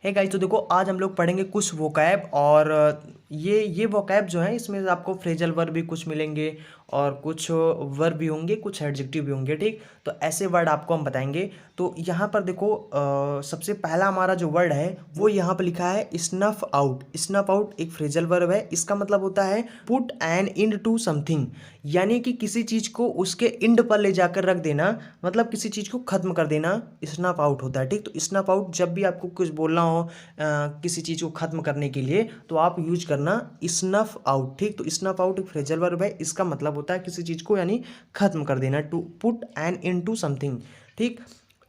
है गाइस, तो देखो आज हम लोग पढ़ेंगे कुछ वोकैब और ये वोकैब जो है इसमें आपको फ्रेजल वर्ब भी कुछ मिलेंगे और कुछ वर्ब भी होंगे, कुछ एडजेक्टिव भी होंगे। ठीक, तो ऐसे वर्ड आपको हम बताएंगे। तो यहाँ पर देखो सबसे पहला हमारा जो वर्ड है वो यहाँ पर लिखा है स्नफ आउट। स्नफ आउट एक फ्रेजल वर्ब है। इसका मतलब होता है put an end to something, यानी कि किसी चीज़ को उसके इंड पर ले जाकर रख देना, मतलब किसी चीज़ को ख़त्म कर देना स्नफ आउट होता है। ठीक, तो स्नफ आउट जब भी आपको कुछ बोलना हो किसी चीज़ को ख़त्म करने के लिए तो आप यूज करना स्नफ आउट। ठीक, तो स्नफ आउट एक फ्रेजल वर्ब है। इसका मतलब होता है किसी चीज़ को यानी ख़त्म कर देना, to put an end to something. ठीक,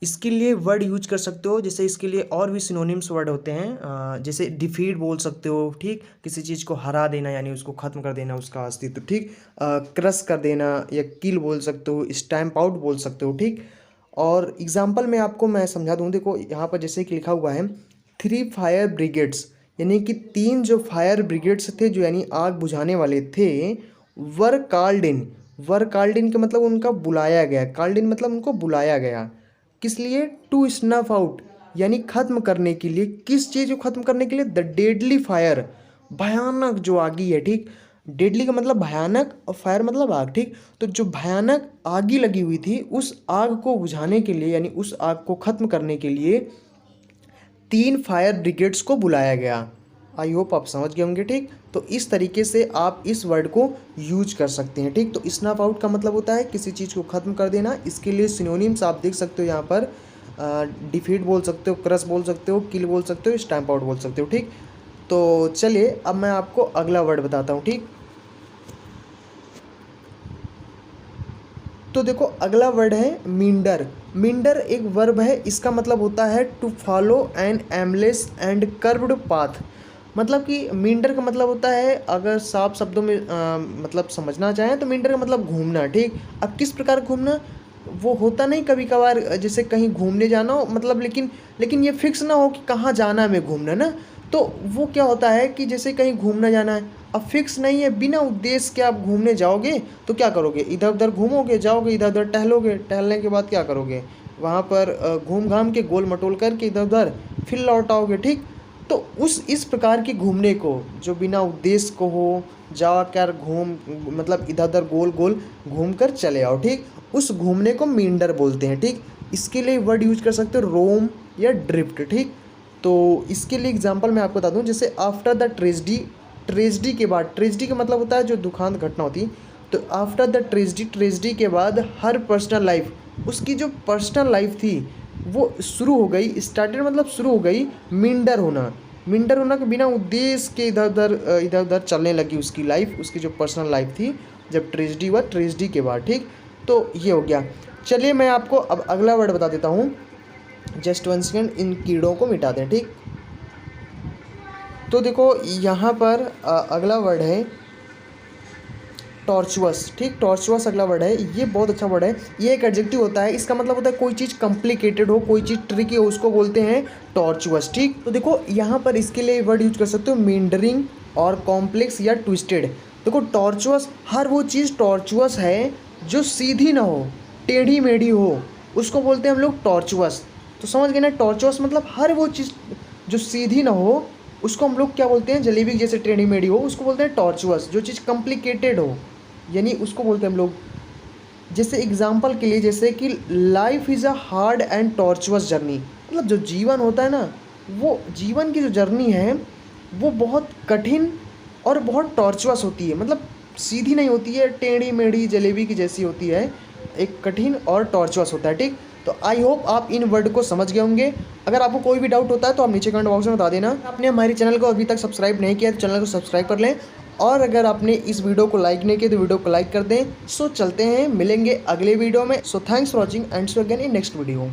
इसके लिए वर्ड यूज कर सकते हो, जैसे इसके लिए और भी सिनोनिम्स वर्ड होते हैं, जैसे डिफीट बोल सकते हो। ठीक, किसी चीज़ को हरा देना यानी उसको ख़त्म कर देना, उसका अस्तित्व। ठीक, क्रश कर देना या किल बोल सकते हो, स्टैम्प आउट बोल सकते हो। ठीक, और एग्जाम्पल में आपको मैं समझा दूँ। देखो यहाँ पर जैसे कि लिखा हुआ है 3 फायर ब्रिगेड्स, यानी कि 3 जो फायर ब्रिगेड्स थे जो यानी आग बुझाने वाले थे, were called in. Were called in का मतलब उनका बुलाया गया, कॉल्ड इन मतलब उनको बुलाया गया। किस लिए? टू स्नफ आउट, यानी ख़त्म करने के लिए। किस चीज़ को ख़त्म करने के लिए? द डेडली फायर, भयानक जो आगी है। ठीक, डेडली का मतलब भयानक और फायर मतलब आग। ठीक, तो जो भयानक आगी लगी हुई थी उस आग को बुझाने के लिए यानी उस आग को ख़त्म करने के लिए 3 फायर ब्रिगेड्स को बुलाया गया। आई होप आप समझ गए होंगे। ठीक, तो इस तरीके से आप इस वर्ड को यूज कर सकते हैं। ठीक, तो स्नफ आउट का मतलब होता है किसी चीज़ को ख़त्म कर देना। इसके लिए सिनोनिम्स आप देख सकते हो यहाँ पर, डिफीट बोल सकते हो, क्रश बोल सकते हो, किल बोल सकते हो, स्टैम्प आउट बोल सकते हो। ठीक, तो चलिए अब मैं आपको अगला वर्ड बताता हूँ। ठीक, तो देखो अगला वर्ड है मींडर। मींडर एक वर्ब है। इसका मतलब होता है to follow an aimless and curved path. मतलब कि मींडर का मतलब होता है, अगर साफ शब्दों में मतलब समझना चाहें तो मींडर का मतलब घूमना। ठीक, अब किस प्रकार घूमना? वो होता नहीं कभी कभार जैसे कहीं घूमने जाना हो, मतलब लेकिन ये फिक्स ना हो कि कहाँ जाना है हमें घूमना ना, तो वो क्या होता है कि जैसे कहीं घूमना जाना है, अब फिक्स नहीं है, बिना उद्देश्य के आप घूमने जाओगे तो क्या करोगे? इधर उधर घूमोगे, जाओगे इधर उधर, टहलोगे, टहलने के बाद क्या करोगे? वहाँ पर घूम घाम के गोल मटोल करके इधर उधर फिर लौट आओगे। ठीक, तो उस इस प्रकार की घूमने को जो बिना उद्देश्य को हो, जाकर घूम मतलब इधर उधर गोल गोल घूम कर चले आओ। ठीक, उस घूमने को मींडर बोलते हैं। ठीक, इसके लिए वर्ड यूज कर सकते हो रोम या ड्रिफ्ट। ठीक, तो इसके लिए एग्जांपल मैं आपको बता दूं, जैसे आफ्टर द ट्रेजडी, ट्रेजडी के बाद, ट्रेजडी का मतलब होता है जो दुखांत घटना होती, तो आफ्टर द ट्रेजडी, ट्रेजडी के बाद हर पर्सनल लाइफ, उसकी जो पर्सनल लाइफ थी वो शुरू हो गई, स्टार्टेड मतलब शुरू हो गई मिंडर होना। मिंडर होना के बिना उद्देश्य के इधर उधर चलने लगी उसकी लाइफ, उसकी जो पर्सनल लाइफ थी जब ट्रेजडी हुआ, ट्रेजडी के बाद। ठीक, तो ये हो गया। चलिए मैं आपको अब अगला वर्ड बता देता हूँ। जस्ट वन सेकेंड, इन कीड़ों को मिटा दें। ठीक, तो देखो यहाँ पर अगला वर्ड है टॉर्चुअस। ठीक, टॉर्चुअस अगला वर्ड है। ये बहुत अच्छा वर्ड है। ये एक एडजेक्टिव होता है। इसका मतलब होता है कोई चीज़ कॉम्प्लिकेटेड हो, कोई चीज़ ट्रिकी हो, उसको बोलते हैं टॉर्चुअस। ठीक, तो देखो यहाँ पर इसके लिए वर्ड यूज कर सकते हो मींडरिंग और कॉम्प्लेक्स या ट्विस्टेड। देखो टॉर्चुअस, हर वो चीज़ टॉर्चुअस है जो सीधी ना हो, टेढ़ी मेढ़ी हो, उसको बोलते हैं हम लोग टॉर्चुअस। तो समझ गए ना, टॉर्चुअस मतलब हर वो चीज़ जो सीधी ना हो उसको हम लोग क्या बोलते हैं? जलेबी जैसे टेढ़ी मेढ़ी हो उसको बोलते हैं टॉर्चुअस। जो चीज़ कॉम्प्लिकेटेड हो यानी उसको बोलते हैं हम लोग, जैसे एग्जाम्पल के लिए जैसे कि life is a hard and tortuous journey. मतलब जो जीवन होता है ना, वो जीवन की जो जर्नी है वो बहुत कठिन और बहुत टॉर्चुअस होती है। मतलब सीधी नहीं होती है, टेढ़ी मेढ़ी जलेबी की जैसी होती है, एक कठिन और टॉर्चुअस होता है। ठीक, तो आई होप आप इन वर्ड को समझ गए होंगे। अगर आपको कोई भी डाउट होता है तो आप नीचे कमेंट बॉक्स में बता देना। आपने हमारे चैनल को अभी तक सब्सक्राइब नहीं किया तो चैनल को सब्सक्राइब कर लें, और अगर आपने इस वीडियो को लाइक नहीं किया तो वीडियो को लाइक कर दें। सो चलते हैं, मिलेंगे अगले वीडियो में। So thanks for watching and so again in next video.